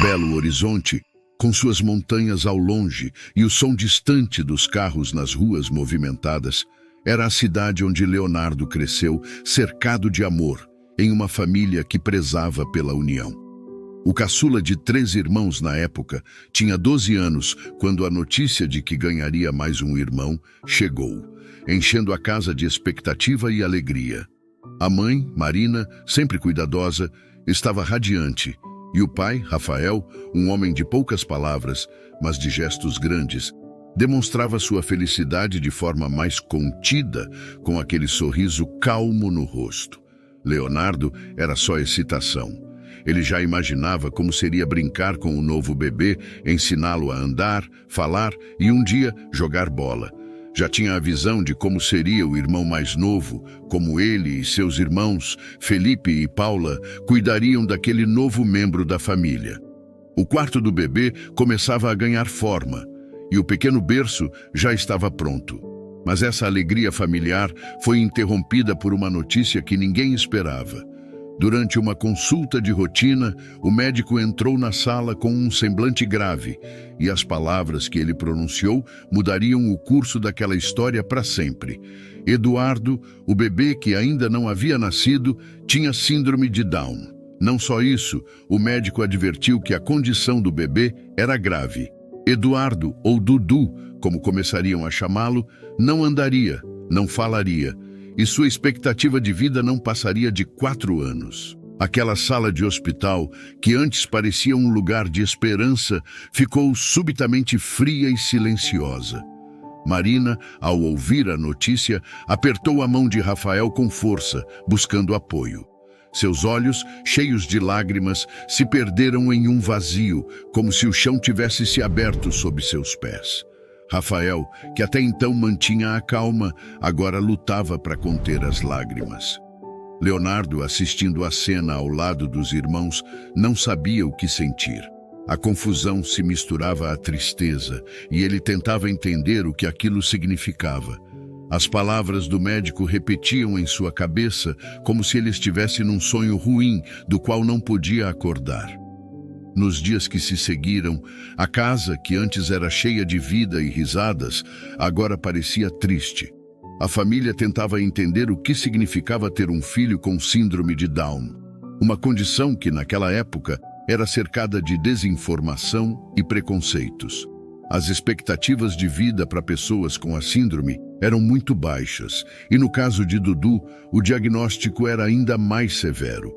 Belo Horizonte, com suas montanhas ao longe e o som distante dos carros nas ruas movimentadas, era a cidade onde Leonardo cresceu, cercado de amor, em uma família que prezava pela união. O caçula de 3 irmãos na época tinha 12 anos quando a notícia de que ganharia mais um irmão chegou, enchendo a casa de expectativa e alegria. A mãe, Marina, sempre cuidadosa, estava radiante, e o pai, Rafael, um homem de poucas palavras, mas de gestos grandes, demonstrava sua felicidade de forma mais contida, com aquele sorriso calmo no rosto. Leonardo era só excitação. Ele já imaginava como seria brincar com o novo bebê, ensiná-lo a andar, falar e um dia jogar bola. Já tinha a visão de como seria o irmão mais novo, como ele e seus irmãos, Felipe e Paula, cuidariam daquele novo membro da família. O quarto do bebê começava a ganhar forma e o pequeno berço já estava pronto. Mas essa alegria familiar foi interrompida por uma notícia que ninguém esperava. Durante uma consulta de rotina, o médico entrou na sala com um semblante grave e as palavras que ele pronunciou mudariam o curso daquela história para sempre. Eduardo, o bebê que ainda não havia nascido, tinha síndrome de Down. Não só isso, o médico advertiu que a condição do bebê era grave. Eduardo, ou Dudu, como começariam a chamá-lo, não andaria, não falaria, e sua expectativa de vida não passaria de 4 anos. Aquela sala de hospital, que antes parecia um lugar de esperança, ficou subitamente fria e silenciosa. Marina, ao ouvir a notícia, apertou a mão de Rafael com força, buscando apoio. Seus olhos, cheios de lágrimas, se perderam em um vazio, como se o chão tivesse se aberto sob seus pés. Rafael, que até então mantinha a calma, agora lutava para conter as lágrimas. Leonardo, assistindo a cena ao lado dos irmãos, não sabia o que sentir. A confusão se misturava à tristeza e ele tentava entender o que aquilo significava. As palavras do médico repetiam em sua cabeça como se ele estivesse num sonho ruim do qual não podia acordar. Nos dias que se seguiram, a casa, que antes era cheia de vida e risadas, agora parecia triste. A família tentava entender o que significava ter um filho com síndrome de Down, uma condição que, naquela época, era cercada de desinformação e preconceitos. As expectativas de vida para pessoas com a síndrome eram muito baixas, e no caso de Dudu, o diagnóstico era ainda mais severo.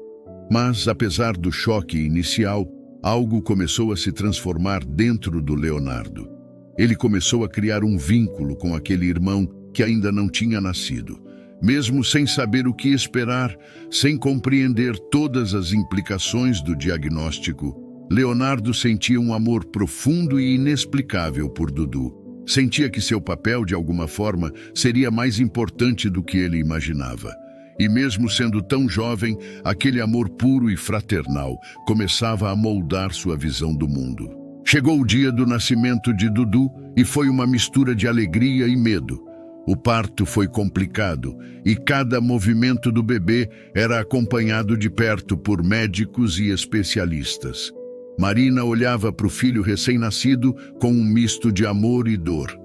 Mas, apesar do choque inicial, algo começou a se transformar dentro do Leonardo. Ele começou a criar um vínculo com aquele irmão que ainda não tinha nascido. Mesmo sem saber o que esperar, sem compreender todas as implicações do diagnóstico, Leonardo sentia um amor profundo e inexplicável por Dudu. Sentia que seu papel, de alguma forma, seria mais importante do que ele imaginava. E mesmo sendo tão jovem, aquele amor puro e fraternal começava a moldar sua visão do mundo. Chegou o dia do nascimento de Dudu e foi uma mistura de alegria e medo. O parto foi complicado e cada movimento do bebê era acompanhado de perto por médicos e especialistas. Marina olhava para o filho recém-nascido com um misto de amor e dor.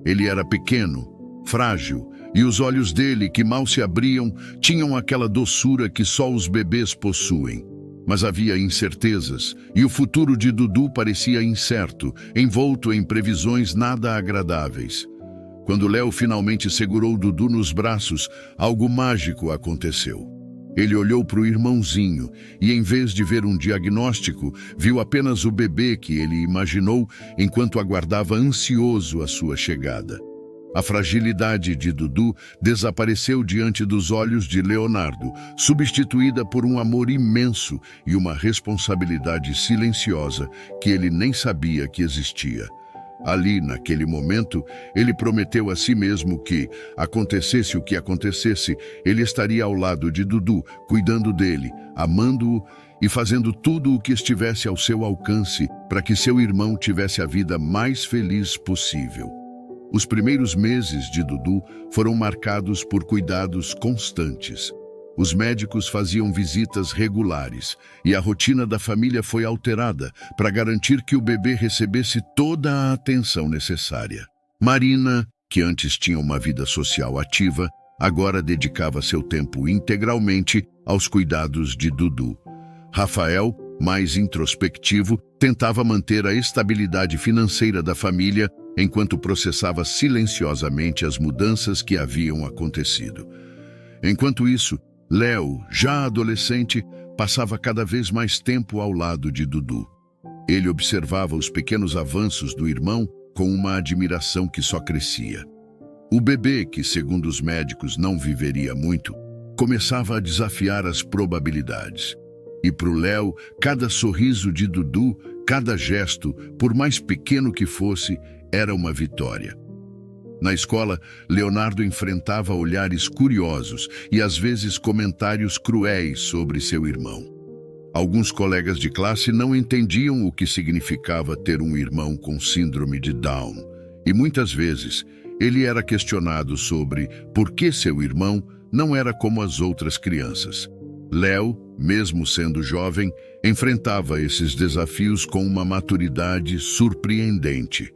Ele era pequeno, frágil, e os olhos dele, que mal se abriam, tinham aquela doçura que só os bebês possuem. Mas havia incertezas, e o futuro de Dudu parecia incerto, envolto em previsões nada agradáveis. Quando Léo finalmente segurou Dudu nos braços, algo mágico aconteceu. Ele olhou para o irmãozinho e, em vez de ver um diagnóstico, viu apenas o bebê que ele imaginou enquanto aguardava ansioso a sua chegada. A fragilidade de Dudu desapareceu diante dos olhos de Leonardo, substituída por um amor imenso e uma responsabilidade silenciosa que ele nem sabia que existia. Ali, naquele momento, ele prometeu a si mesmo que, acontecesse o que acontecesse, ele estaria ao lado de Dudu, cuidando dele, amando-o e fazendo tudo o que estivesse ao seu alcance para que seu irmão tivesse a vida mais feliz possível. Os primeiros meses de Dudu foram marcados por cuidados constantes. Os médicos faziam visitas regulares e a rotina da família foi alterada para garantir que o bebê recebesse toda a atenção necessária. Marina, que antes tinha uma vida social ativa, agora dedicava seu tempo integralmente aos cuidados de Dudu. Rafael, mais introspectivo, tentava manter a estabilidade financeira da família enquanto processava silenciosamente as mudanças que haviam acontecido. Enquanto isso, Léo, já adolescente, passava cada vez mais tempo ao lado de Dudu. Ele observava os pequenos avanços do irmão com uma admiração que só crescia. O bebê, que segundo os médicos não viveria muito, começava a desafiar as probabilidades. E para o Léo, cada sorriso de Dudu, cada gesto, por mais pequeno que fosse, era uma vitória. Na escola, Leonardo enfrentava olhares curiosos e às vezes comentários cruéis sobre seu irmão. Alguns colegas de classe não entendiam o que significava ter um irmão com síndrome de Down, e muitas vezes ele era questionado sobre por que seu irmão não era como as outras crianças. Léo, mesmo sendo jovem, enfrentava esses desafios com uma maturidade surpreendente.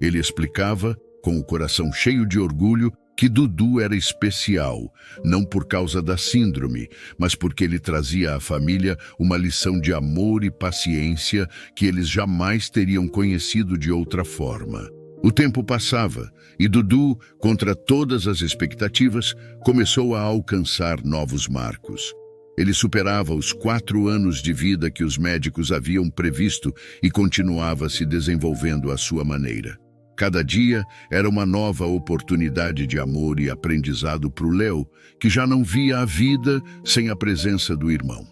Ele explicava, com o coração cheio de orgulho, que Dudu era especial, não por causa da síndrome, mas porque ele trazia à família uma lição de amor e paciência que eles jamais teriam conhecido de outra forma. O tempo passava e Dudu, contra todas as expectativas, começou a alcançar novos marcos. Ele superava os 4 anos de vida que os médicos haviam previsto e continuava se desenvolvendo à sua maneira. Cada dia era uma nova oportunidade de amor e aprendizado para o Léo, que já não via a vida sem a presença do irmão.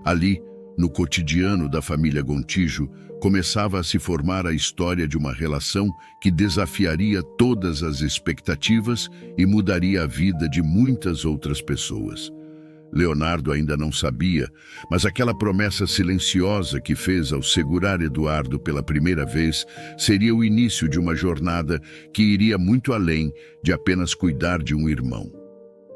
Ali, no cotidiano da família Gontijo, começava a se formar a história de uma relação que desafiaria todas as expectativas e mudaria a vida de muitas outras pessoas. Leonardo ainda não sabia, mas aquela promessa silenciosa que fez ao segurar Eduardo pela primeira vez seria o início de uma jornada que iria muito além de apenas cuidar de um irmão.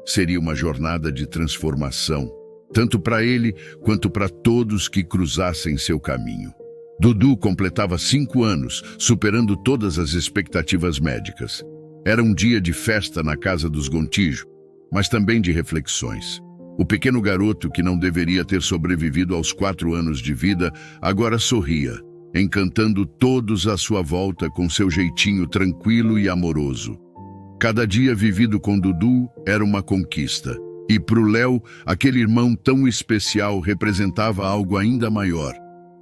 Seria uma jornada de transformação, tanto para ele quanto para todos que cruzassem seu caminho. Dudu completava 5 anos, superando todas as expectativas médicas. Era um dia de festa na casa dos Gontijo, mas também de reflexões. O pequeno garoto, que não deveria ter sobrevivido aos 4 anos de vida, agora sorria, encantando todos à sua volta com seu jeitinho tranquilo e amoroso. Cada dia vivido com Dudu era uma conquista, e para o Léo, aquele irmão tão especial representava algo ainda maior,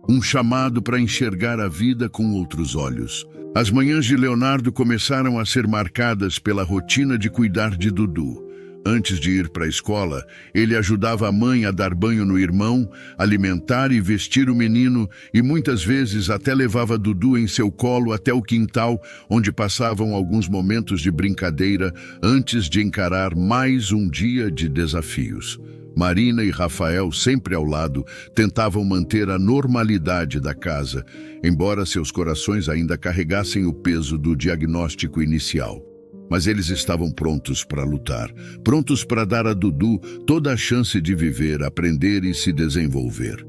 um chamado para enxergar a vida com outros olhos. As manhãs de Leonardo começaram a ser marcadas pela rotina de cuidar de Dudu. Antes de ir para a escola, ele ajudava a mãe a dar banho no irmão, alimentar e vestir o menino e muitas vezes até levava Dudu em seu colo até o quintal, onde passavam alguns momentos de brincadeira antes de encarar mais um dia de desafios. Marina e Rafael, sempre ao lado, tentavam manter a normalidade da casa, embora seus corações ainda carregassem o peso do diagnóstico inicial. Mas eles estavam prontos para lutar, prontos para dar a Dudu toda a chance de viver, aprender e se desenvolver.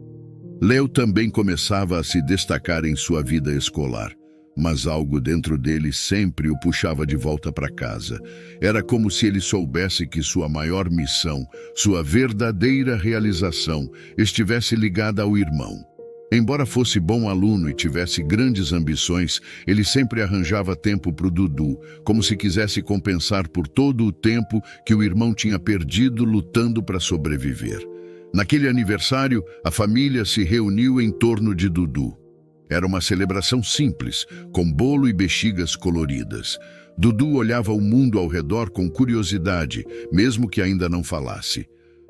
Léo também começava a se destacar em sua vida escolar, mas algo dentro dele sempre o puxava de volta para casa. Era como se ele soubesse que sua maior missão, sua verdadeira realização, estivesse ligada ao irmão. Embora fosse bom aluno e tivesse grandes ambições, ele sempre arranjava tempo para o Dudu, como se quisesse compensar por todo o tempo que o irmão tinha perdido lutando para sobreviver. Naquele aniversário, a família se reuniu em torno de Dudu. Era uma celebração simples, com bolo e bexigas coloridas. Dudu olhava o mundo ao redor com curiosidade, mesmo que ainda não falasse.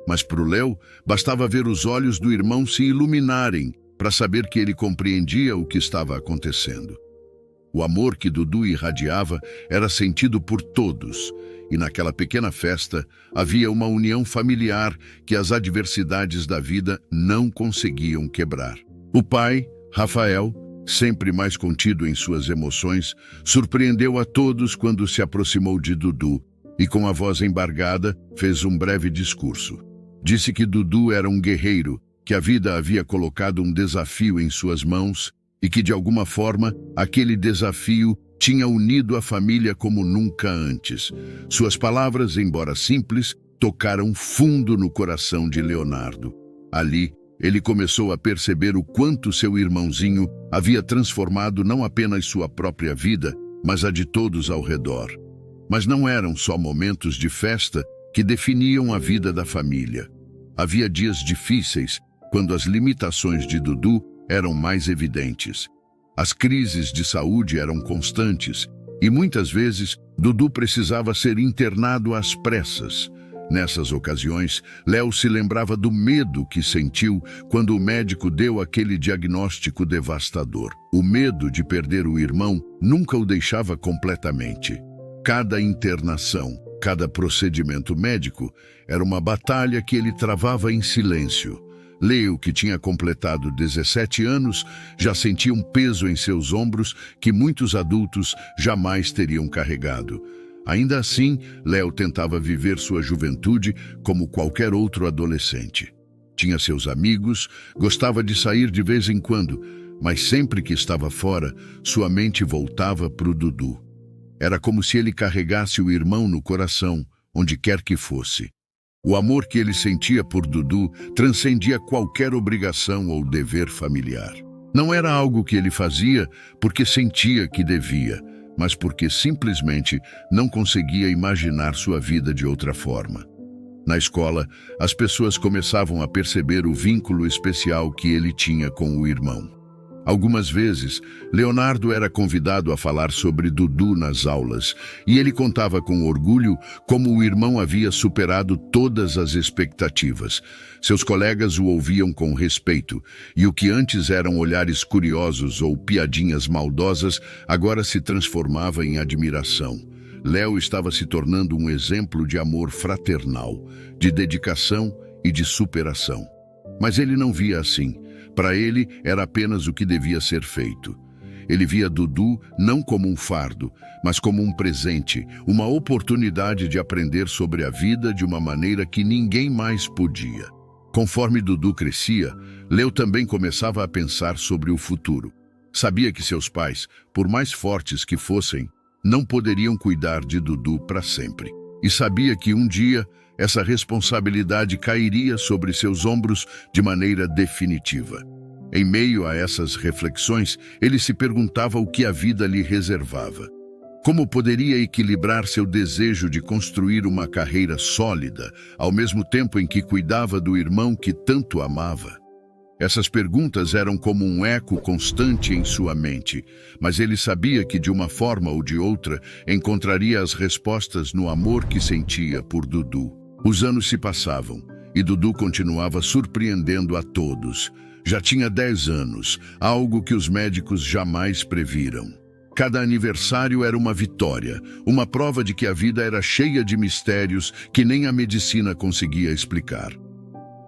Mas para o Léo, bastava ver os olhos do irmão se iluminarem para saber que ele compreendia o que estava acontecendo. O amor que Dudu irradiava era sentido por todos, e naquela pequena festa havia uma união familiar que as adversidades da vida não conseguiam quebrar. O pai, Rafael, sempre mais contido em suas emoções, surpreendeu a todos quando se aproximou de Dudu e, com a voz embargada, fez um breve discurso. Disse que Dudu era um guerreiro, que a vida havia colocado um desafio em suas mãos e que, de alguma forma, aquele desafio tinha unido a família como nunca antes. Suas palavras, embora simples, tocaram fundo no coração de Leonardo. Ali, ele começou a perceber o quanto seu irmãozinho havia transformado não apenas sua própria vida, mas a de todos ao redor. Mas não eram só momentos de festa que definiam a vida da família. Havia dias difíceis, quando as limitações de Dudu eram mais evidentes. As crises de saúde eram constantes e muitas vezes Dudu precisava ser internado às pressas. Nessas ocasiões, Léo se lembrava do medo que sentiu quando o médico deu aquele diagnóstico devastador. O medo de perder o irmão nunca o deixava completamente. Cada internação, cada procedimento médico era uma batalha que ele travava em silêncio. Leo, que tinha completado 17 anos, já sentia um peso em seus ombros que muitos adultos jamais teriam carregado. Ainda assim, Léo tentava viver sua juventude como qualquer outro adolescente. Tinha seus amigos, gostava de sair de vez em quando, mas sempre que estava fora, sua mente voltava para o Dudu. Era como se ele carregasse o irmão no coração, onde quer que fosse. O amor que ele sentia por Dudu transcendia qualquer obrigação ou dever familiar. Não era algo que ele fazia porque sentia que devia, mas porque simplesmente não conseguia imaginar sua vida de outra forma. Na escola, as pessoas começavam a perceber o vínculo especial que ele tinha com o irmão. Algumas vezes, Leonardo era convidado a falar sobre Dudu nas aulas, e ele contava com orgulho como o irmão havia superado todas as expectativas. Seus colegas o ouviam com respeito, e o que antes eram olhares curiosos ou piadinhas maldosas, agora se transformava em admiração. Léo estava se tornando um exemplo de amor fraternal, de dedicação e de superação. Mas ele não via assim. Para ele, era apenas o que devia ser feito. Ele via Dudu não como um fardo, mas como um presente, uma oportunidade de aprender sobre a vida de uma maneira que ninguém mais podia. Conforme Dudu crescia, Léo também começava a pensar sobre o futuro. Sabia que seus pais, por mais fortes que fossem, não poderiam cuidar de Dudu para sempre. E sabia que um dia essa responsabilidade cairia sobre seus ombros de maneira definitiva. Em meio a essas reflexões, ele se perguntava o que a vida lhe reservava. Como poderia equilibrar seu desejo de construir uma carreira sólida, ao mesmo tempo em que cuidava do irmão que tanto amava? Essas perguntas eram como um eco constante em sua mente, mas ele sabia que, de uma forma ou de outra, encontraria as respostas no amor que sentia por Dudu. Os anos se passavam e Dudu continuava surpreendendo a todos. Já tinha 10 anos, algo que os médicos jamais previram. Cada aniversário era uma vitória, uma prova de que a vida era cheia de mistérios que nem a medicina conseguia explicar.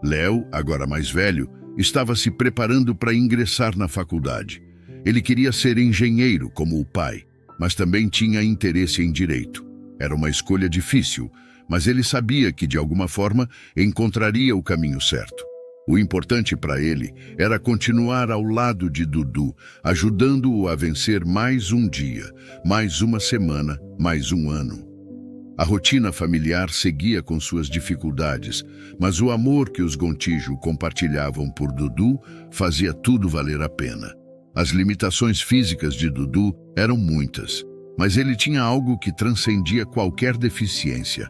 Léo, agora mais velho, estava se preparando para ingressar na faculdade. Ele queria ser engenheiro, como o pai, mas também tinha interesse em direito. Era uma escolha difícil, mas ele sabia que, de alguma forma, encontraria o caminho certo. O importante para ele era continuar ao lado de Dudu, ajudando-o a vencer mais um dia, mais uma semana, mais um ano. A rotina familiar seguia com suas dificuldades, mas o amor que os Gontijo compartilhavam por Dudu fazia tudo valer a pena. As limitações físicas de Dudu eram muitas, mas ele tinha algo que transcendia qualquer deficiência: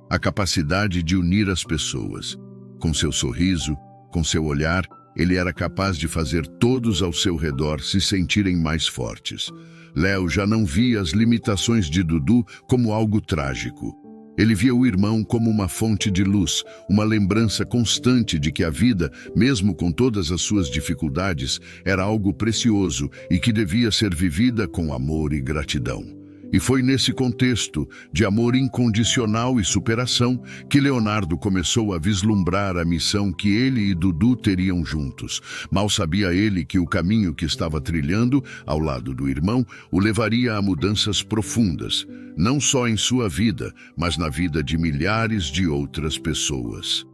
a capacidade de unir as pessoas. Com seu sorriso, com seu olhar, ele era capaz de fazer todos ao seu redor se sentirem mais fortes. Léo já não via as limitações de Dudu como algo trágico. Ele via o irmão como uma fonte de luz, uma lembrança constante de que a vida, mesmo com todas as suas dificuldades, era algo precioso e que devia ser vivida com amor e gratidão. E foi nesse contexto de amor incondicional e superação que Leonardo começou a vislumbrar a missão que ele e Dudu teriam juntos. Mal sabia ele que o caminho que estava trilhando, ao lado do irmão, o levaria a mudanças profundas, não só em sua vida, mas na vida de milhares de outras pessoas.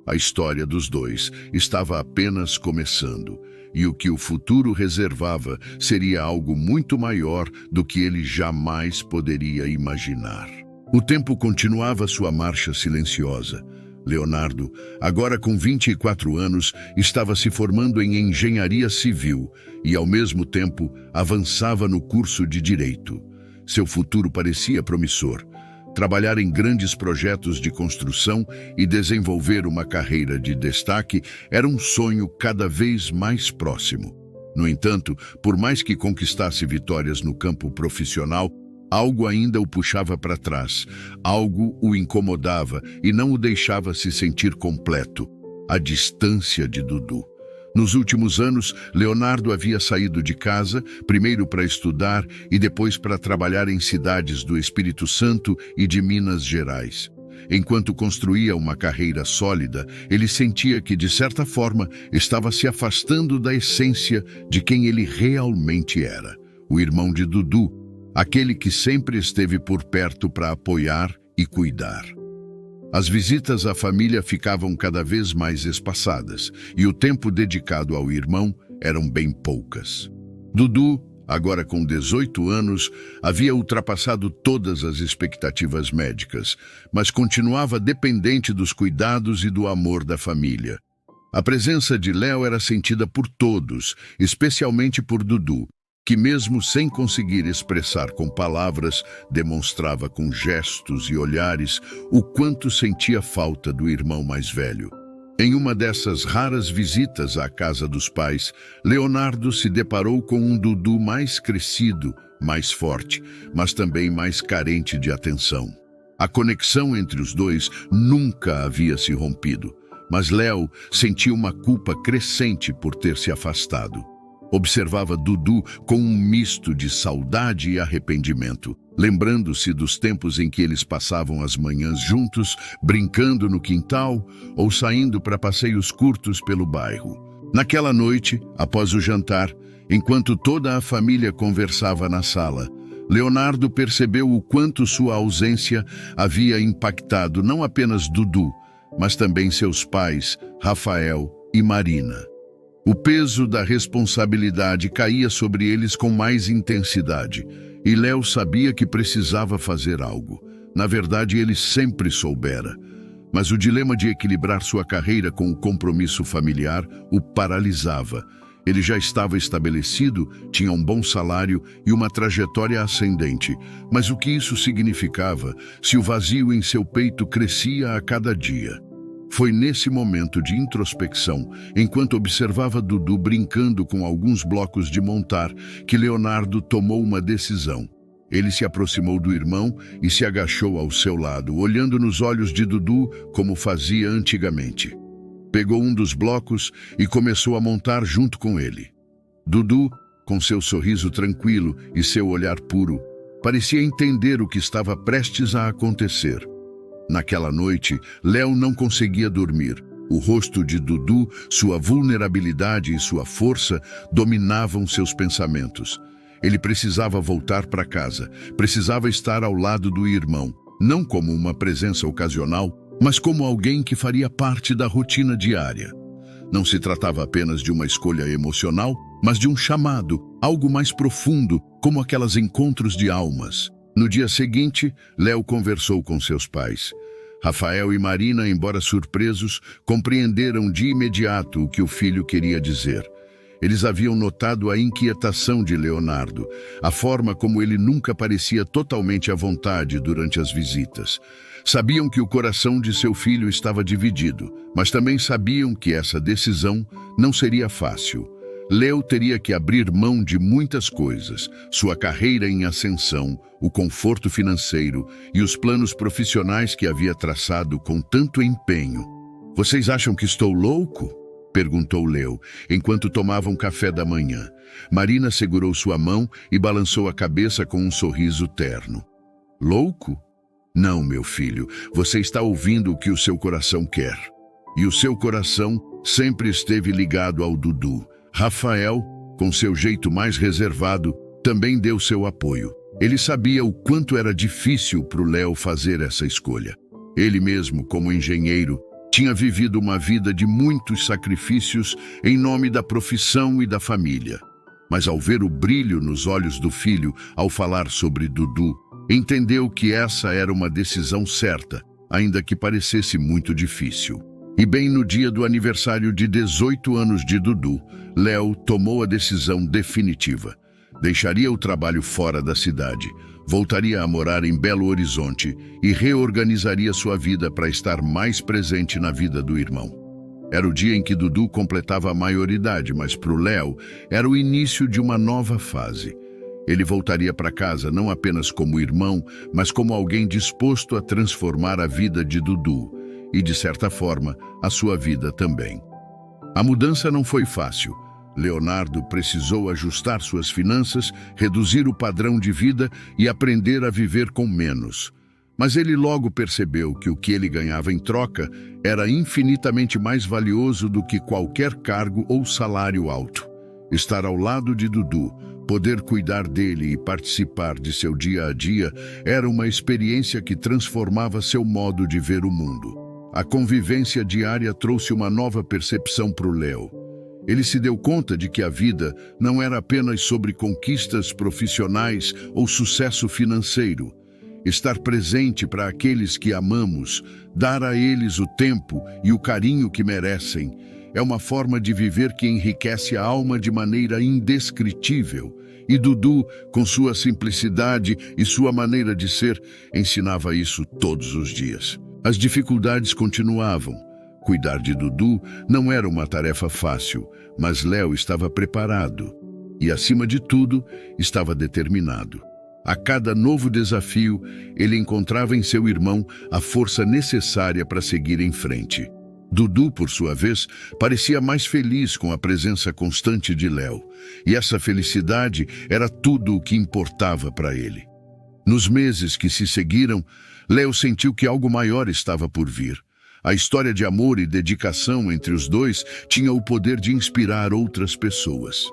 A história dos dois estava apenas começando, e o que o futuro reservava seria algo muito maior do que ele jamais poderia imaginar. O tempo continuava sua marcha silenciosa. Leonardo, agora com 24 anos, estava se formando em engenharia civil e, ao mesmo tempo, avançava no curso de direito. Seu futuro parecia promissor. Trabalhar em grandes projetos de construção e desenvolver uma carreira de destaque era um sonho cada vez mais próximo. No entanto, por mais que conquistasse vitórias no campo profissional, algo ainda o puxava para trás, algo o incomodava e não o deixava se sentir completo: a distância de Dudu. Nos últimos anos, Leonardo havia saído de casa, primeiro para estudar e depois para trabalhar em cidades do Espírito Santo e de Minas Gerais. Enquanto construía uma carreira sólida, ele sentia que, de certa forma, estava se afastando da essência de quem ele realmente era: o irmão de Dudu, aquele que sempre esteve por perto para apoiar e cuidar. As visitas à família ficavam cada vez mais espaçadas e o tempo dedicado ao irmão eram bem poucas. Dudu, agora com 18 anos, havia ultrapassado todas as expectativas médicas, mas continuava dependente dos cuidados e do amor da família. A presença de Léo era sentida por todos, especialmente por Dudu, que mesmo sem conseguir expressar com palavras, demonstrava com gestos e olhares o quanto sentia falta do irmão mais velho. Em uma dessas raras visitas à casa dos pais, Leonardo se deparou com um Dudu mais crescido, mais forte, mas também mais carente de atenção. A conexão entre os dois nunca havia se rompido, mas Léo sentia uma culpa crescente por ter se afastado. Observava Dudu com um misto de saudade e arrependimento, lembrando-se dos tempos em que eles passavam as manhãs juntos, brincando no quintal ou saindo para passeios curtos pelo bairro. Naquela noite, após o jantar, enquanto toda a família conversava na sala, Leonardo percebeu o quanto sua ausência havia impactado não apenas Dudu, mas também seus pais, Rafael e Marina. O peso da responsabilidade caía sobre eles com mais intensidade, e Léo sabia que precisava fazer algo. Na verdade, ele sempre soubera. Mas o dilema de equilibrar sua carreira com o compromisso familiar o paralisava. Ele já estava estabelecido, tinha um bom salário e uma trajetória ascendente. Mas o que isso significava se o vazio em seu peito crescia a cada dia? Foi nesse momento de introspecção, enquanto observava Dudu brincando com alguns blocos de montar, que Leonardo tomou uma decisão. Ele se aproximou do irmão e se agachou ao seu lado, olhando nos olhos de Dudu como fazia antigamente. Pegou um dos blocos e começou a montar junto com ele. Dudu, com seu sorriso tranquilo e seu olhar puro, parecia entender o que estava prestes a acontecer. Naquela noite, Léo não conseguia dormir. O rosto de Dudu, sua vulnerabilidade e sua força dominavam seus pensamentos. Ele precisava voltar para casa, precisava estar ao lado do irmão, não como uma presença ocasional, mas como alguém que faria parte da rotina diária. Não se tratava apenas de uma escolha emocional, mas de um chamado, algo mais profundo, como aqueles encontros de almas. No dia seguinte, Léo conversou com seus pais. Rafael e Marina, embora surpresos, compreenderam de imediato o que o filho queria dizer. Eles haviam notado a inquietação de Leonardo, a forma como ele nunca parecia totalmente à vontade durante as visitas. Sabiam que o coração de seu filho estava dividido, mas também sabiam que essa decisão não seria fácil. Léo teria que abrir mão de muitas coisas: sua carreira em ascensão, o conforto financeiro e os planos profissionais que havia traçado com tanto empenho. "Vocês acham que estou louco?" perguntou Léo, enquanto tomavam café da manhã. Marina segurou sua mão e balançou a cabeça com um sorriso terno. "Louco? Não, meu filho, você está ouvindo o que o seu coração quer. E o seu coração sempre esteve ligado ao Dudu. Rafael, com seu jeito mais reservado, também deu seu apoio. Ele sabia o quanto era difícil para o Léo fazer essa escolha. Ele mesmo, como engenheiro, Tinha vivido uma vida de muitos sacrifícios em nome da profissão e da família. Mas ao ver o brilho nos olhos do filho ao falar sobre Dudu, entendeu que essa era uma decisão certa, ainda que parecesse muito difícil. E bem no dia do aniversário de 18 anos de Dudu, Léo tomou a decisão definitiva. Deixaria o trabalho fora da cidade, voltaria a morar em Belo Horizonte e reorganizaria sua vida para estar mais presente na vida do irmão. Era o dia em que Dudu completava a maioridade, mas para o Léo era o início de uma nova fase. Ele voltaria para casa não apenas como irmão, mas como alguém disposto a transformar a vida de Dudu e, de certa forma, a sua vida também. A mudança não foi fácil. Leonardo precisou ajustar suas finanças, reduzir o padrão de vida e aprender a viver com menos. Mas ele logo percebeu que o que ele ganhava em troca era infinitamente mais valioso do que qualquer cargo ou salário alto. Estar ao lado de Dudu, poder cuidar dele e participar de seu dia a dia era uma experiência que transformava seu modo de ver o mundo. A convivência diária trouxe uma nova percepção para o Léo. Ele se deu conta de que a vida não era apenas sobre conquistas profissionais ou sucesso financeiro. Estar presente para aqueles que amamos, dar a eles o tempo e o carinho que merecem, é uma forma de viver que enriquece a alma de maneira indescritível. E Dudu, com sua simplicidade e sua maneira de ser, ensinava isso todos os dias. As dificuldades continuavam. Cuidar de Dudu não era uma tarefa fácil, mas Léo estava preparado e, acima de tudo, estava determinado. A cada novo desafio, ele encontrava em seu irmão a força necessária para seguir em frente. Dudu, por sua vez, parecia mais feliz com a presença constante de Léo, e essa felicidade era tudo o que importava para ele. Nos meses que se seguiram, Léo sentiu que algo maior estava por vir. A história de amor e dedicação entre os dois tinha o poder de inspirar outras pessoas.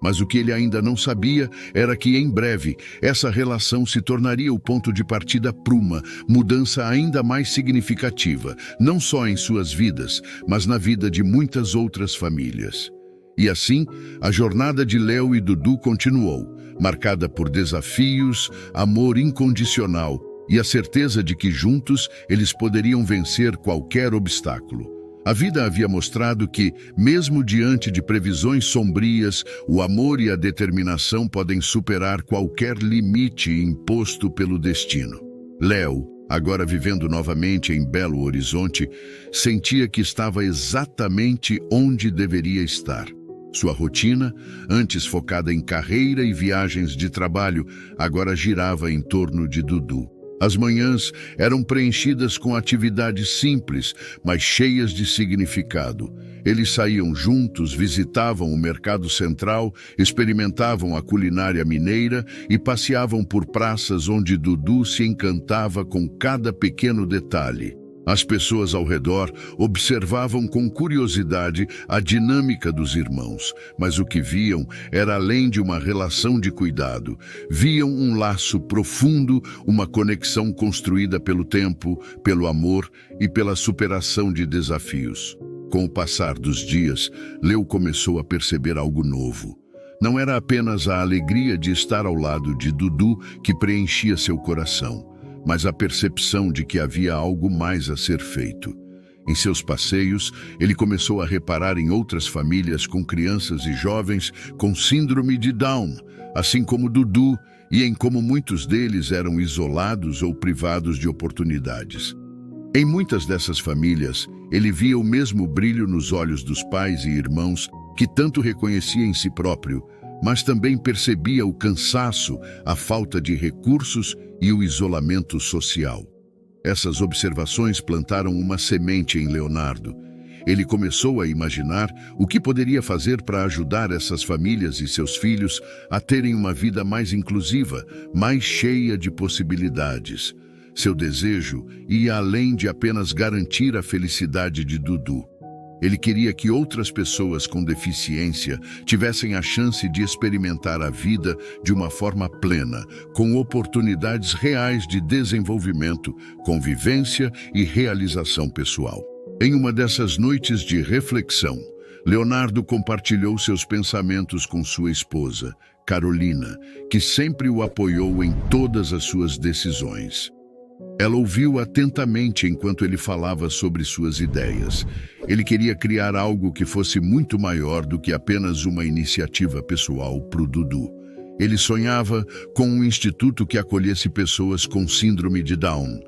Mas o que ele ainda não sabia era que, em breve, essa relação se tornaria o ponto de partida para uma mudança ainda mais significativa, não só em suas vidas, mas na vida de muitas outras famílias. E assim, a jornada de Léo e Dudu continuou, marcada por desafios, amor incondicional e a certeza de que juntos eles poderiam vencer qualquer obstáculo. A vida havia mostrado que, mesmo diante de previsões sombrias, o amor e a determinação podem superar qualquer limite imposto pelo destino. Léo, agora vivendo novamente em Belo Horizonte, sentia que estava exatamente onde deveria estar. Sua rotina, antes focada em carreira e viagens de trabalho, agora girava em torno de Dudu. As manhãs eram preenchidas com atividades simples, mas cheias de significado. Eles saíam juntos, visitavam o mercado central, experimentavam a culinária mineira e passeavam por praças onde Dudu se encantava com cada pequeno detalhe. As pessoas ao redor observavam com curiosidade a dinâmica dos irmãos, mas o que viam era além de uma relação de cuidado. Viam um laço profundo, uma conexão construída pelo tempo, pelo amor e pela superação de desafios. Com o passar dos dias, Léo começou a perceber algo novo. Não era apenas a alegria de estar ao lado de Dudu que preenchia seu coração, mas a percepção de que havia algo mais a ser feito. Em seus passeios, ele começou a reparar em outras famílias com crianças e jovens com síndrome de Down, assim como Dudu, e em como muitos deles eram isolados ou privados de oportunidades. Em muitas dessas famílias, ele via o mesmo brilho nos olhos dos pais e irmãos que tanto reconhecia em si próprio, mas também percebia o cansaço, a falta de recursos e o isolamento social. Essas observações plantaram uma semente em Leonardo. Ele começou a imaginar o que poderia fazer para ajudar essas famílias e seus filhos a terem uma vida mais inclusiva, mais cheia de possibilidades. Seu desejo ia além de apenas garantir a felicidade de Dudu. Ele queria que outras pessoas com deficiência tivessem a chance de experimentar a vida de uma forma plena, com oportunidades reais de desenvolvimento, convivência e realização pessoal. Em uma dessas noites de reflexão, Leonardo compartilhou seus pensamentos com sua esposa, Carolina, que sempre o apoiou em todas as suas decisões. Ela ouviu atentamente enquanto ele falava sobre suas ideias. Ele queria criar algo que fosse muito maior do que apenas uma iniciativa pessoal para o Dudu. Ele sonhava com um instituto que acolhesse pessoas com síndrome de Down,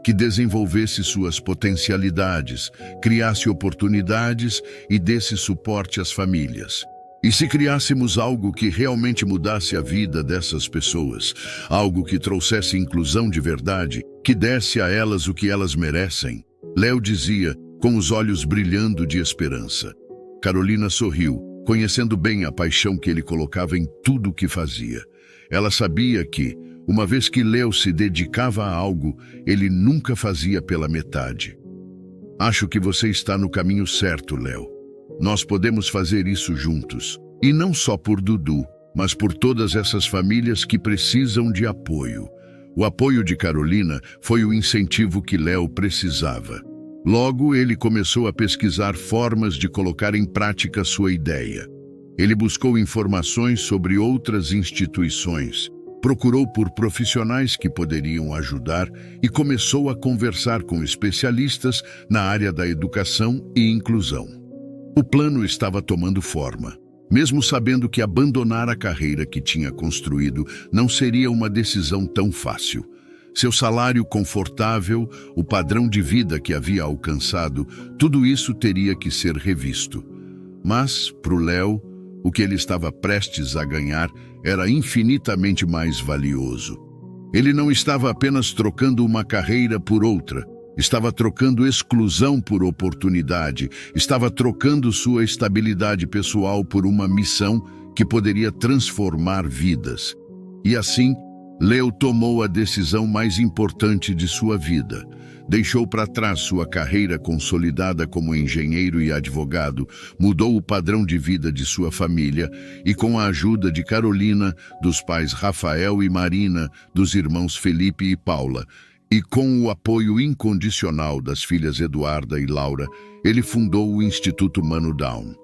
que desenvolvesse suas potencialidades, criasse oportunidades e desse suporte às famílias. E se criássemos algo que realmente mudasse a vida dessas pessoas, algo que trouxesse inclusão de verdade, que desse a elas o que elas merecem? Léo dizia, com os olhos brilhando de esperança. Carolina sorriu, conhecendo bem a paixão que ele colocava em tudo o que fazia. Ela sabia que, uma vez que Léo se dedicava a algo, ele nunca fazia pela metade. Acho que você está no caminho certo, Léo. Nós podemos fazer isso juntos. E não só por Dudu, mas por todas essas famílias que precisam de apoio. O apoio de Carolina foi o incentivo que Léo precisava. Logo, ele começou a pesquisar formas de colocar em prática sua ideia. Ele buscou informações sobre outras instituições, procurou por profissionais que poderiam ajudar e começou a conversar com especialistas na área da educação e inclusão. O plano estava tomando forma. Mesmo sabendo que abandonar a carreira que tinha construído não seria uma decisão tão fácil. Seu salário confortável, o padrão de vida que havia alcançado, tudo isso teria que ser revisto. Mas, para o Léo, o que ele estava prestes a ganhar era infinitamente mais valioso. Ele não estava apenas trocando uma carreira por outra, estava trocando exclusão por oportunidade, estava trocando sua estabilidade pessoal por uma missão que poderia transformar vidas. E assim, Léo tomou a decisão mais importante de sua vida. Deixou para trás sua carreira consolidada como engenheiro e advogado, mudou o padrão de vida de sua família e, com a ajuda de Carolina, dos pais Rafael e Marina, dos irmãos Felipe e Paula, e com o apoio incondicional das filhas Eduarda e Laura, ele fundou o Instituto Mano Down.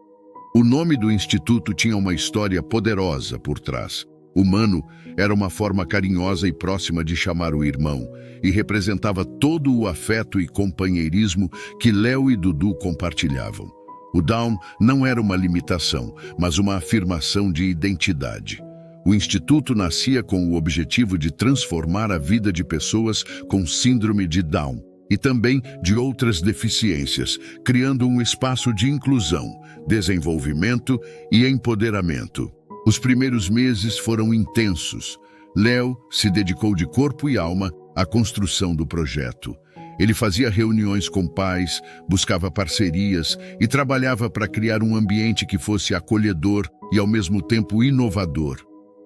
O nome do instituto tinha uma história poderosa por trás. O Mano era uma forma carinhosa e próxima de chamar o irmão e representava todo o afeto e companheirismo que Léo e Dudu compartilhavam. O Down não era uma limitação, mas uma afirmação de identidade. O Instituto nascia com o objetivo de transformar a vida de pessoas com síndrome de Down e também de outras deficiências, criando um espaço de inclusão, desenvolvimento e empoderamento. Os primeiros meses foram intensos. Léo se dedicou de corpo e alma à construção do projeto. Ele fazia reuniões com pais, buscava parcerias e trabalhava para criar um ambiente que fosse acolhedor e ao mesmo tempo inovador.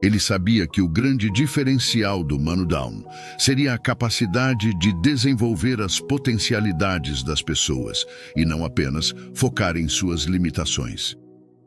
Ele sabia que o grande diferencial do Mano Down seria a capacidade de desenvolver as potencialidades das pessoas e não apenas focar em suas limitações.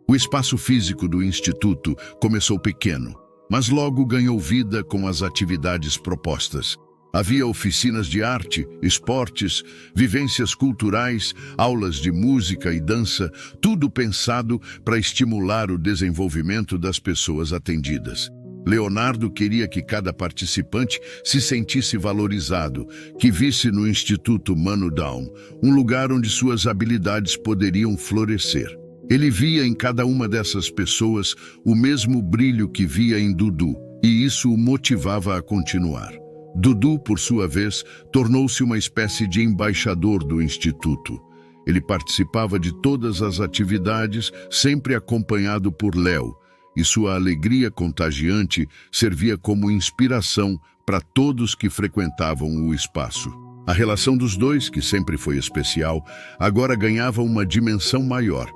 O espaço físico do Instituto começou pequeno, mas logo ganhou vida com as atividades propostas. Havia oficinas de arte, esportes, vivências culturais, aulas de música e dança, tudo pensado para estimular o desenvolvimento das pessoas atendidas. Leonardo queria que cada participante se sentisse valorizado, que visse no Instituto Mano Down um lugar onde suas habilidades poderiam florescer. Ele via em cada uma dessas pessoas o mesmo brilho que via em Dudu, e isso o motivava a continuar. Dudu, por sua vez, tornou-se uma espécie de embaixador do Instituto. Ele participava de todas as atividades, sempre acompanhado por Léo, e sua alegria contagiante servia como inspiração para todos que frequentavam o espaço. A relação dos dois, que sempre foi especial, agora ganhava uma dimensão maior.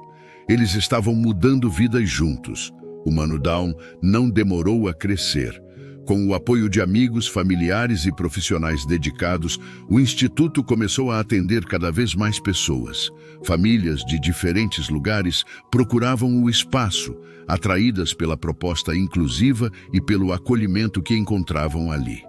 Eles estavam mudando vidas juntos. O Mano Down não demorou a crescer. Com o apoio de amigos, familiares e profissionais dedicados, o Instituto começou a atender cada vez mais pessoas. Famílias de diferentes lugares procuravam o espaço, atraídas pela proposta inclusiva e pelo acolhimento que encontravam ali.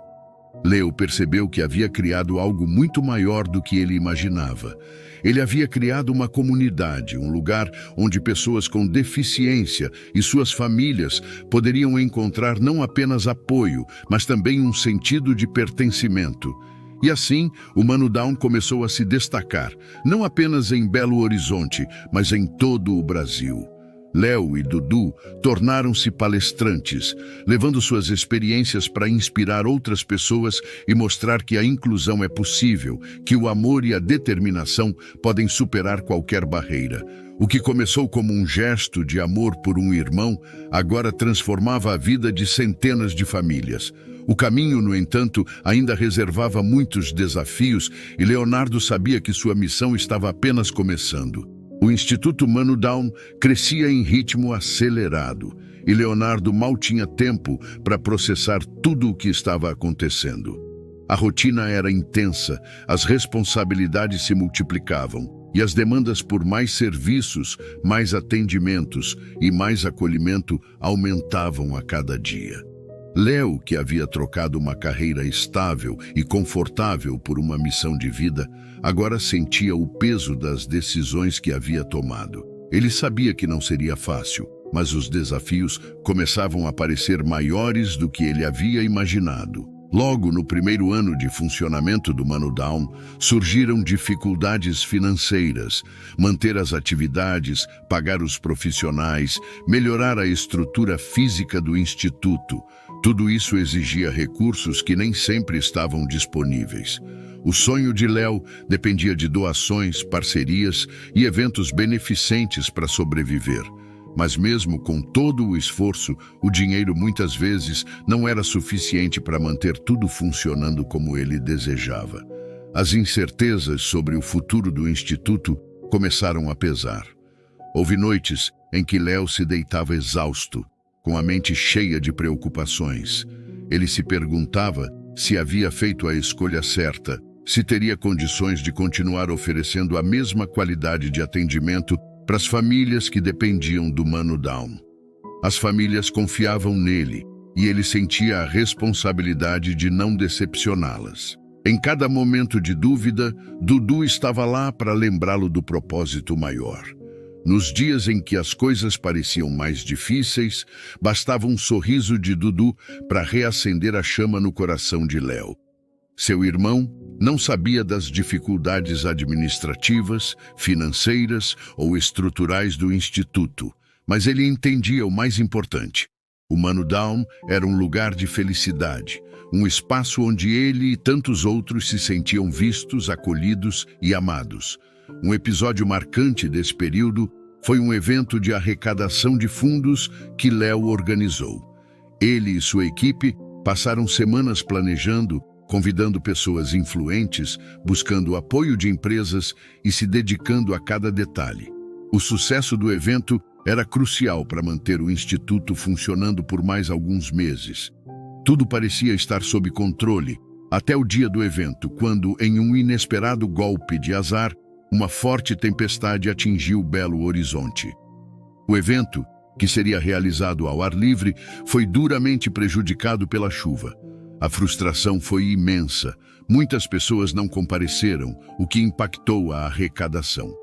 Léo percebeu que havia criado algo muito maior do que ele imaginava. Ele havia criado uma comunidade, um lugar onde pessoas com deficiência e suas famílias poderiam encontrar não apenas apoio, mas também um sentido de pertencimento. E assim, o Mano Down começou a se destacar, não apenas em Belo Horizonte, mas em todo o Brasil. Léo e Dudu tornaram-se palestrantes, levando suas experiências para inspirar outras pessoas e mostrar que a inclusão é possível, que o amor e a determinação podem superar qualquer barreira. O que começou como um gesto de amor por um irmão, agora transformava a vida de centenas de famílias. O caminho, no entanto, ainda reservava muitos desafios e Leonardo sabia que sua missão estava apenas começando. O Instituto Mano Down crescia em ritmo acelerado e Leonardo mal tinha tempo para processar tudo o que estava acontecendo. A rotina era intensa, as responsabilidades se multiplicavam e as demandas por mais serviços, mais atendimentos e mais acolhimento aumentavam a cada dia. Léo, que havia trocado uma carreira estável e confortável por uma missão de vida, agora sentia o peso das decisões que havia tomado. Ele sabia que não seria fácil, mas os desafios começavam a parecer maiores do que ele havia imaginado. Logo no primeiro ano de funcionamento do Mano Down, surgiram dificuldades financeiras, manter as atividades, pagar os profissionais, melhorar a estrutura física do instituto. Tudo isso exigia recursos que nem sempre estavam disponíveis. O sonho de Léo dependia de doações, parcerias e eventos beneficentes para sobreviver. Mas mesmo com todo o esforço, o dinheiro muitas vezes não era suficiente para manter tudo funcionando como ele desejava. As incertezas sobre o futuro do Instituto começaram a pesar. Houve noites em que Léo se deitava exausto, com a mente cheia de preocupações. Ele se perguntava se havia feito a escolha certa, se teria condições de continuar oferecendo a mesma qualidade de atendimento para as famílias que dependiam do Mano Down. As famílias confiavam nele e ele sentia a responsabilidade de não decepcioná-las. Em cada momento de dúvida, Dudu estava lá para lembrá-lo do propósito maior. Nos dias em que as coisas pareciam mais difíceis, bastava um sorriso de Dudu para reacender a chama no coração de Léo. Seu irmão não sabia das dificuldades administrativas, financeiras ou estruturais do Instituto, mas ele entendia o mais importante. O Mano Down era um lugar de felicidade, um espaço onde ele e tantos outros se sentiam vistos, acolhidos e amados. Um episódio marcante desse período foi um evento de arrecadação de fundos que Léo organizou. Ele e sua equipe passaram semanas planejando, convidando pessoas influentes, buscando o apoio de empresas e se dedicando a cada detalhe. O sucesso do evento era crucial para manter o Instituto funcionando por mais alguns meses. Tudo parecia estar sob controle, até o dia do evento, quando, em um inesperado golpe de azar, uma forte tempestade atingiu Belo Horizonte. O evento, que seria realizado ao ar livre, foi duramente prejudicado pela chuva. A frustração foi imensa. Muitas pessoas não compareceram, o que impactou a arrecadação.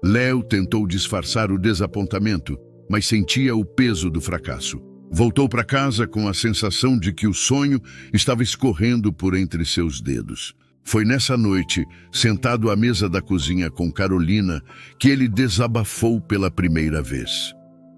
Léo tentou disfarçar o desapontamento, mas sentia o peso do fracasso. Voltou para casa com a sensação de que o sonho estava escorrendo por entre seus dedos. Foi nessa noite, sentado à mesa da cozinha com Carolina, que ele desabafou pela primeira vez.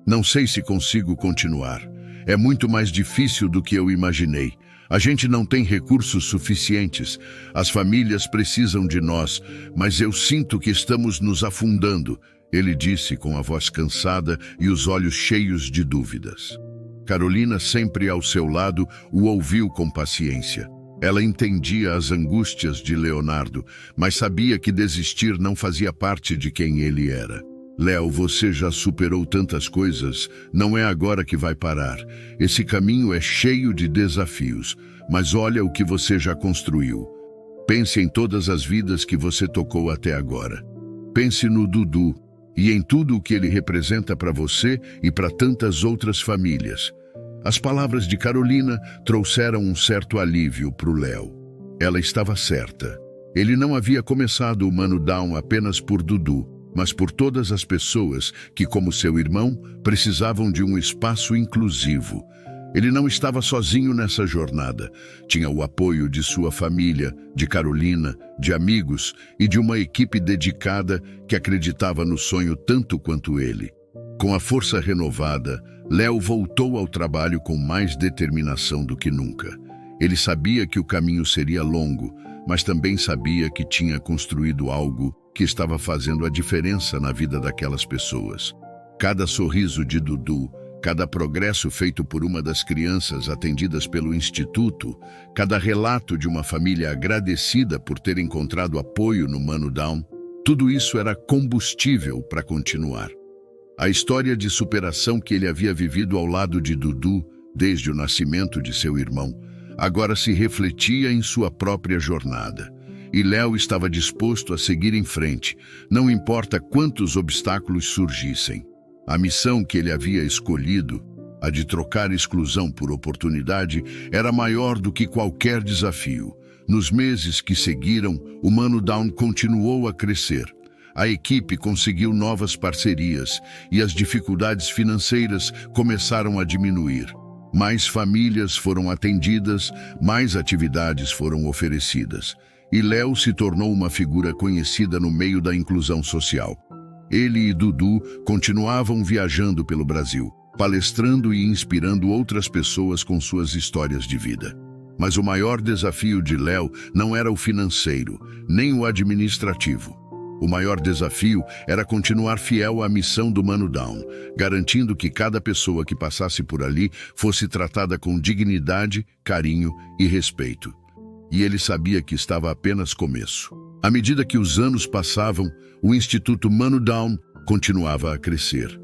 Não sei se consigo continuar. É muito mais difícil do que eu imaginei. A gente não tem recursos suficientes. As famílias precisam de nós, mas eu sinto que estamos nos afundando, ele disse com a voz cansada e os olhos cheios de dúvidas. Carolina, sempre ao seu lado, o ouviu com paciência. Ela entendia as angústias de Leonardo, mas sabia que desistir não fazia parte de quem ele era. Léo, você já superou tantas coisas, não é agora que vai parar. Esse caminho é cheio de desafios, mas olha o que você já construiu. Pense em todas as vidas que você tocou até agora. Pense no Dudu e em tudo o que ele representa para você e para tantas outras famílias. As palavras de Carolina trouxeram um certo alívio para o Léo. Ela estava certa. Ele não havia começado o Mano Down apenas por Dudu, mas por todas as pessoas que, como seu irmão, precisavam de um espaço inclusivo. Ele não estava sozinho nessa jornada. Tinha o apoio de sua família, de Carolina, de amigos e de uma equipe dedicada que acreditava no sonho tanto quanto ele. Com a força renovada, Léo voltou ao trabalho com mais determinação do que nunca. Ele sabia que o caminho seria longo, mas também sabia que tinha construído algo que estava fazendo a diferença na vida daquelas pessoas. Cada sorriso de Dudu, cada progresso feito por uma das crianças atendidas pelo Instituto, cada relato de uma família agradecida por ter encontrado apoio no Mano Down, tudo isso era combustível para continuar. A história de superação que ele havia vivido ao lado de Dudu, desde o nascimento de seu irmão, agora se refletia em sua própria jornada. E Léo estava disposto a seguir em frente, não importa quantos obstáculos surgissem. A missão que ele havia escolhido, a de trocar exclusão por oportunidade, era maior do que qualquer desafio. Nos meses que seguiram, o Mano Down continuou a crescer. A equipe conseguiu novas parcerias e as dificuldades financeiras começaram a diminuir. Mais famílias foram atendidas, mais atividades foram oferecidas. E Léo se tornou uma figura conhecida no meio da inclusão social. Ele e Dudu continuavam viajando pelo Brasil, palestrando e inspirando outras pessoas com suas histórias de vida. Mas o maior desafio de Léo não era o financeiro, nem o administrativo. O maior desafio era continuar fiel à missão do Mano Down, garantindo que cada pessoa que passasse por ali fosse tratada com dignidade, carinho e respeito. E ele sabia que estava apenas começo. À medida que os anos passavam, o Instituto Mano Down continuava a crescer,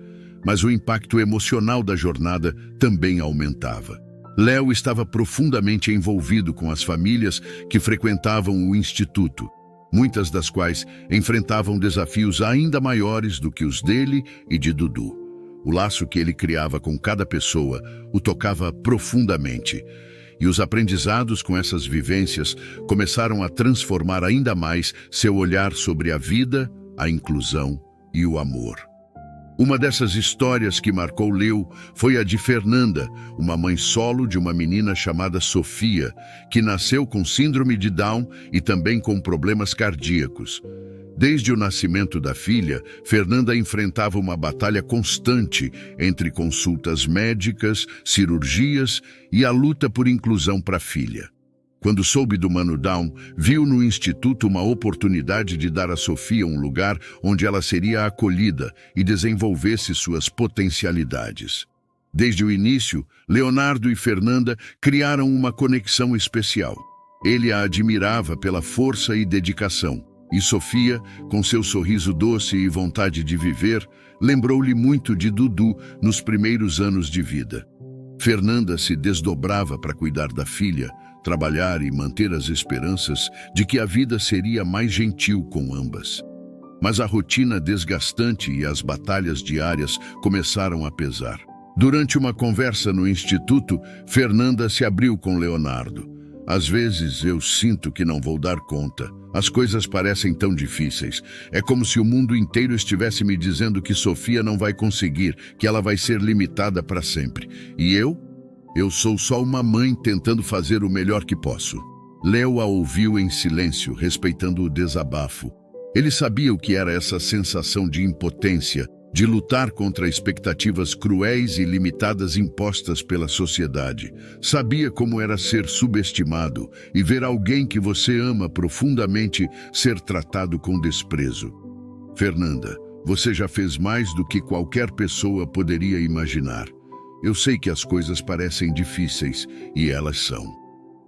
mas o impacto emocional da jornada também aumentava. Léo estava profundamente envolvido com as famílias que frequentavam o Instituto, muitas das quais enfrentavam desafios ainda maiores do que os dele e de Dudu. O laço que ele criava com cada pessoa o tocava profundamente, e os aprendizados com essas vivências começaram a transformar ainda mais seu olhar sobre a vida, a inclusão e o amor. Uma dessas histórias que marcou Léo foi a de Fernanda, uma mãe solo de uma menina chamada Sofia, que nasceu com síndrome de Down e também com problemas cardíacos. Desde o nascimento da filha, Fernanda enfrentava uma batalha constante entre consultas médicas, cirurgias e a luta por inclusão para a filha. Quando soube do Mano Down, viu no Instituto uma oportunidade de dar a Sofia um lugar onde ela seria acolhida e desenvolvesse suas potencialidades. Desde o início, Leonardo e Fernanda criaram uma conexão especial. Ele a admirava pela força e dedicação, e Sofia, com seu sorriso doce e vontade de viver, lembrou-lhe muito de Dudu nos primeiros anos de vida. Fernanda se desdobrava para cuidar da filha, trabalhar e manter as esperanças de que a vida seria mais gentil com ambas. Mas a rotina desgastante e as batalhas diárias começaram a pesar. Durante uma conversa no instituto, Fernanda se abriu com Leonardo. Às vezes eu sinto que não vou dar conta. As coisas parecem tão difíceis. É como se o mundo inteiro estivesse me dizendo que Sofia não vai conseguir, que ela vai ser limitada para sempre. E eu? Eu sou só uma mãe tentando fazer o melhor que posso. Léo a ouviu em silêncio, respeitando o desabafo. Ele sabia o que era essa sensação de impotência, de lutar contra expectativas cruéis e limitadas impostas pela sociedade. Sabia como era ser subestimado e ver alguém que você ama profundamente ser tratado com desprezo. Fernanda, você já fez mais do que qualquer pessoa poderia imaginar. Eu sei que as coisas parecem difíceis, e elas são.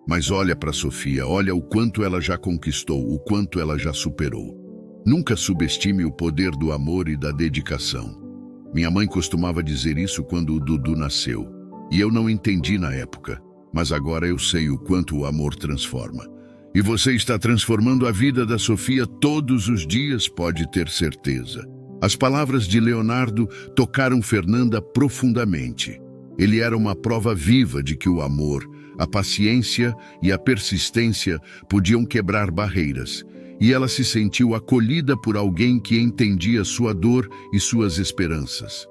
Mas olha para Sofia, olha o quanto ela já conquistou, o quanto ela já superou. Nunca subestime o poder do amor e da dedicação. Minha mãe costumava dizer isso quando o Dudu nasceu. E eu não entendi na época, mas agora eu sei o quanto o amor transforma. E você está transformando a vida da Sofia todos os dias, pode ter certeza. As palavras de Leonardo tocaram Fernanda profundamente. Ele era uma prova viva de que o amor, a paciência e a persistência podiam quebrar barreiras, e ela se sentiu acolhida por alguém que entendia sua dor e suas esperanças.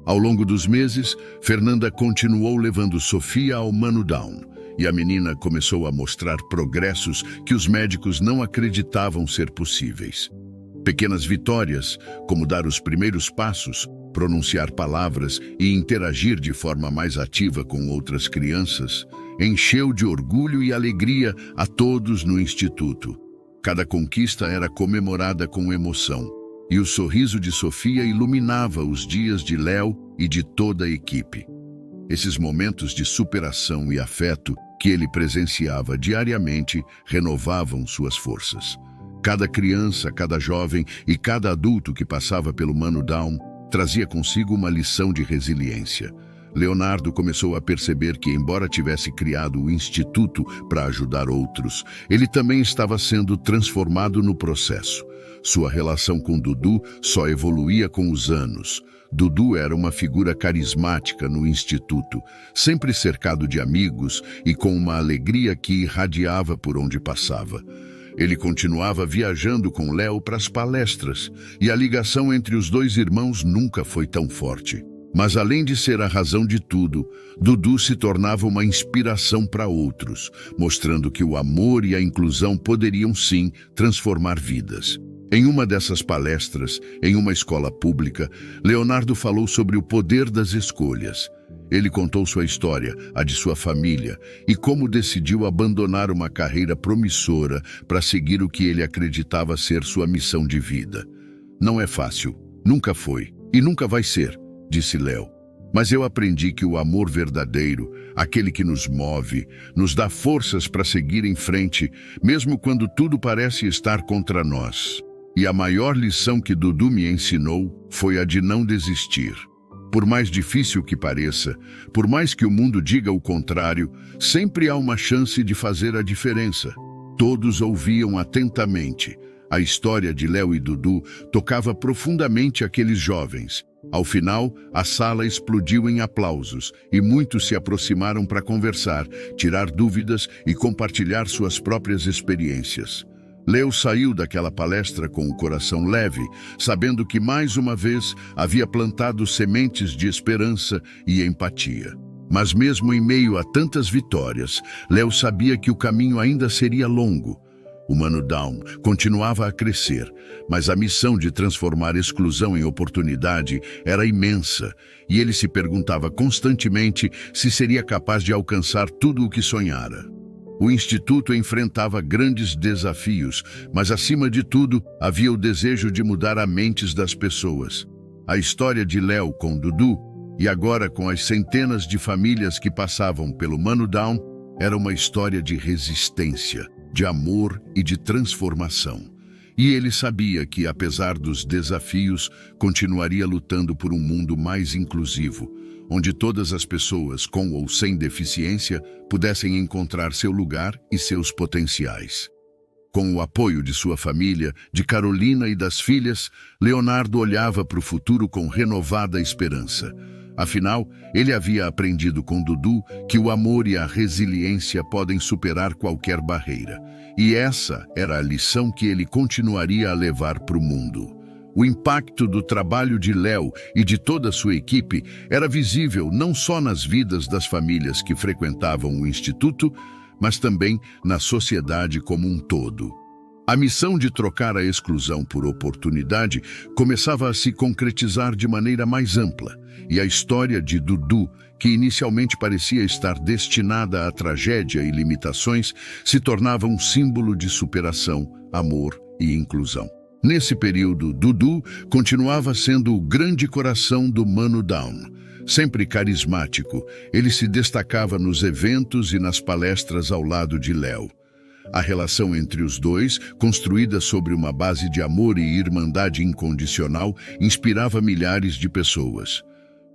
Ao longo dos meses, Fernanda continuou levando Sofia ao Mano Down, e a menina começou a mostrar progressos que os médicos não acreditavam ser possíveis. Pequenas vitórias, como dar os primeiros passos, pronunciar palavras e interagir de forma mais ativa com outras crianças, encheu de orgulho e alegria a todos no instituto. Cada conquista era comemorada com emoção, e o sorriso de Sofia iluminava os dias de Léo e de toda a equipe. Esses momentos de superação e afeto que ele presenciava diariamente renovavam suas forças. Cada criança, cada jovem e cada adulto que passava pelo Mano Down trazia consigo uma lição de resiliência. Leonardo começou a perceber que, embora tivesse criado o Instituto para ajudar outros, ele também estava sendo transformado no processo. Sua relação com Dudu só evoluía com os anos. Dudu era uma figura carismática no Instituto, sempre cercado de amigos e com uma alegria que irradiava por onde passava. Ele continuava viajando com Léo para as palestras, e a ligação entre os dois irmãos nunca foi tão forte. Mas além de ser a razão de tudo, Dudu se tornava uma inspiração para outros, mostrando que o amor e a inclusão poderiam sim transformar vidas. Em uma dessas palestras, em uma escola pública, Leonardo falou sobre o poder das escolhas. Ele contou sua história, a de sua família, e como decidiu abandonar uma carreira promissora para seguir o que ele acreditava ser sua missão de vida. Não é fácil, nunca foi e nunca vai ser, disse Léo. Mas eu aprendi que o amor verdadeiro, aquele que nos move, nos dá forças para seguir em frente, mesmo quando tudo parece estar contra nós. E a maior lição que Dudu me ensinou foi a de não desistir. Por mais difícil que pareça, por mais que o mundo diga o contrário, sempre há uma chance de fazer a diferença. Todos ouviam atentamente. A história de Léo e Dudu tocava profundamente aqueles jovens. Ao final, a sala explodiu em aplausos e muitos se aproximaram para conversar, tirar dúvidas e compartilhar suas próprias experiências. Léo saiu daquela palestra com o coração leve, sabendo que mais uma vez havia plantado sementes de esperança e empatia. Mas mesmo em meio a tantas vitórias, Léo sabia que o caminho ainda seria longo. O Mano Down continuava a crescer, mas a missão de transformar exclusão em oportunidade era imensa, e ele se perguntava constantemente se seria capaz de alcançar tudo o que sonhara. O Instituto enfrentava grandes desafios, mas acima de tudo havia o desejo de mudar as mentes das pessoas. A história de Léo com Dudu, e agora com as centenas de famílias que passavam pelo Mano Down, era uma história de resistência, de amor e de transformação. E ele sabia que, apesar dos desafios, continuaria lutando por um mundo mais inclusivo, onde todas as pessoas, com ou sem deficiência, pudessem encontrar seu lugar e seus potenciais. Com o apoio de sua família, de Carolina e das filhas, Leonardo olhava para o futuro com renovada esperança. Afinal, ele havia aprendido com Dudu que o amor e a resiliência podem superar qualquer barreira. E essa era a lição que ele continuaria a levar para o mundo. O impacto do trabalho de Léo e de toda a sua equipe era visível não só nas vidas das famílias que frequentavam o Instituto, mas também na sociedade como um todo. A missão de trocar a exclusão por oportunidade começava a se concretizar de maneira mais ampla, e a história de Dudu, que inicialmente parecia estar destinada à tragédia e limitações, se tornava um símbolo de superação, amor e inclusão. Nesse período, Dudu continuava sendo o grande coração do Mano Down. Sempre carismático, ele se destacava nos eventos e nas palestras ao lado de Léo. A relação entre os dois, construída sobre uma base de amor e irmandade incondicional, inspirava milhares de pessoas.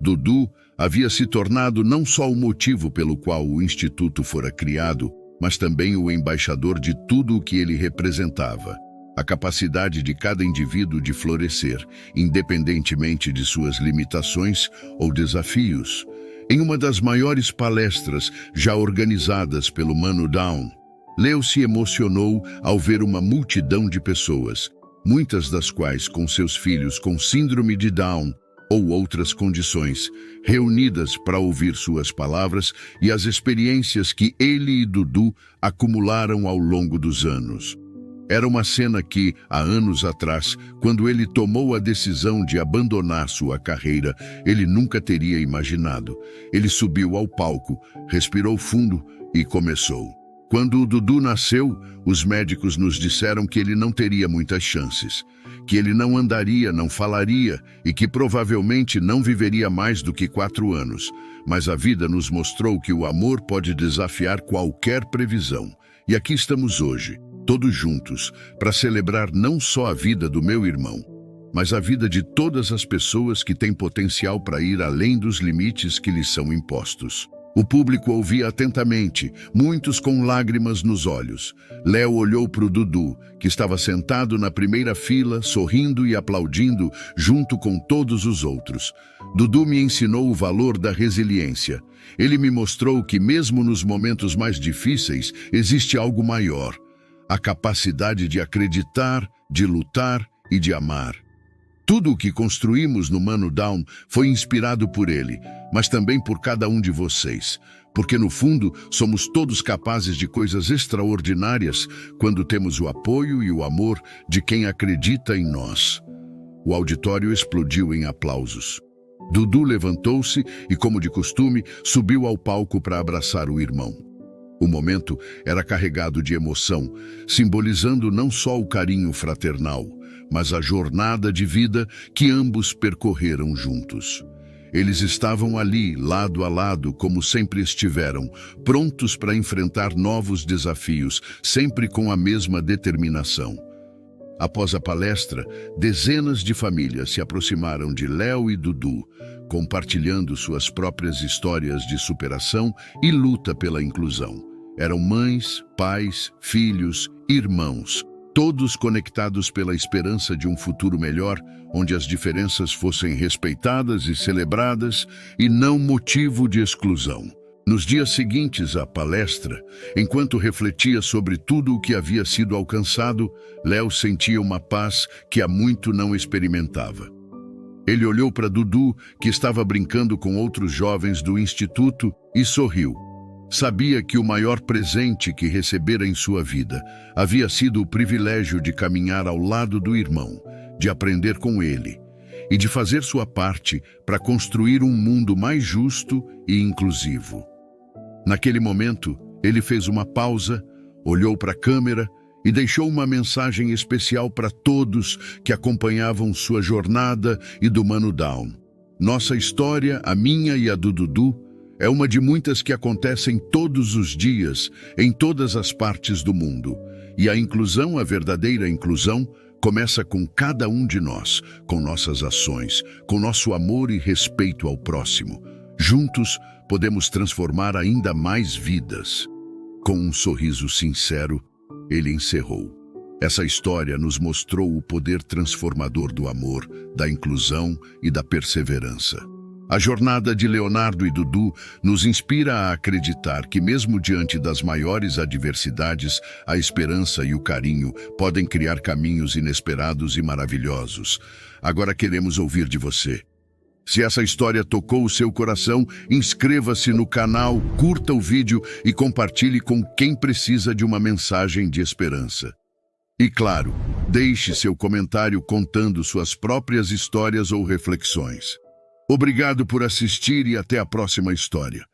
Dudu havia se tornado não só o motivo pelo qual o Instituto fora criado, mas também o embaixador de tudo o que ele representava. A capacidade de cada indivíduo de florescer, independentemente de suas limitações ou desafios. Em uma das maiores palestras já organizadas pelo Mano Down, Leo se emocionou ao ver uma multidão de pessoas, muitas das quais com seus filhos com síndrome de Down ou outras condições, reunidas para ouvir suas palavras e as experiências que ele e Dudu acumularam ao longo dos anos. Era uma cena que, há anos atrás, quando ele tomou a decisão de abandonar sua carreira, ele nunca teria imaginado. Ele subiu ao palco, respirou fundo e começou. Quando o Dudu nasceu, os médicos nos disseram que ele não teria muitas chances, que ele não andaria, não falaria e que provavelmente não viveria mais do que 4 anos. Mas a vida nos mostrou que o amor pode desafiar qualquer previsão. E aqui estamos hoje, todos juntos, para celebrar não só a vida do meu irmão, mas a vida de todas as pessoas que têm potencial para ir além dos limites que lhes são impostos. O público ouvia atentamente, muitos com lágrimas nos olhos. Leo olhou para o Dudu, que estava sentado na primeira fila, sorrindo e aplaudindo, junto com todos os outros. Dudu me ensinou o valor da resiliência. Ele me mostrou que mesmo nos momentos mais difíceis, existe algo maior. A capacidade de acreditar, de lutar e de amar. Tudo o que construímos no Mano Down foi inspirado por ele, mas também por cada um de vocês, porque no fundo somos todos capazes de coisas extraordinárias quando temos o apoio e o amor de quem acredita em nós. O auditório explodiu em aplausos. Dudu levantou-se e, como de costume, subiu ao palco para abraçar o irmão. O momento era carregado de emoção, simbolizando não só o carinho fraternal, mas a jornada de vida que ambos percorreram juntos. Eles estavam ali, lado a lado, como sempre estiveram, prontos para enfrentar novos desafios, sempre com a mesma determinação. Após a palestra, dezenas de famílias se aproximaram de Leo e Dudu, compartilhando suas próprias histórias de superação e luta pela inclusão. Eram mães, pais, filhos, irmãos, todos conectados pela esperança de um futuro melhor, onde as diferenças fossem respeitadas e celebradas e não motivo de exclusão. Nos dias seguintes à palestra, enquanto refletia sobre tudo o que havia sido alcançado, Leo sentia uma paz que há muito não experimentava. Ele olhou para Dudu, que estava brincando com outros jovens do instituto, e sorriu. Sabia que o maior presente que recebera em sua vida havia sido o privilégio de caminhar ao lado do irmão, de aprender com ele e de fazer sua parte para construir um mundo mais justo e inclusivo. Naquele momento, ele fez uma pausa, olhou para a câmera e deixou uma mensagem especial para todos que acompanhavam sua jornada e do Mano Down. Nossa história, a minha e a do Dudu, é uma de muitas que acontecem todos os dias, em todas as partes do mundo. E a inclusão, a verdadeira inclusão, começa com cada um de nós, com nossas ações, com nosso amor e respeito ao próximo. Juntos, podemos transformar ainda mais vidas. Com um sorriso sincero, ele encerrou. Essa história nos mostrou o poder transformador do amor, da inclusão e da perseverança. A jornada de Leonardo e Dudu nos inspira a acreditar que mesmo diante das maiores adversidades, a esperança e o carinho podem criar caminhos inesperados e maravilhosos. Agora queremos ouvir de você. Se essa história tocou o seu coração, inscreva-se no canal, curta o vídeo e compartilhe com quem precisa de uma mensagem de esperança. E claro, deixe seu comentário contando suas próprias histórias ou reflexões. Obrigado por assistir e até a próxima história.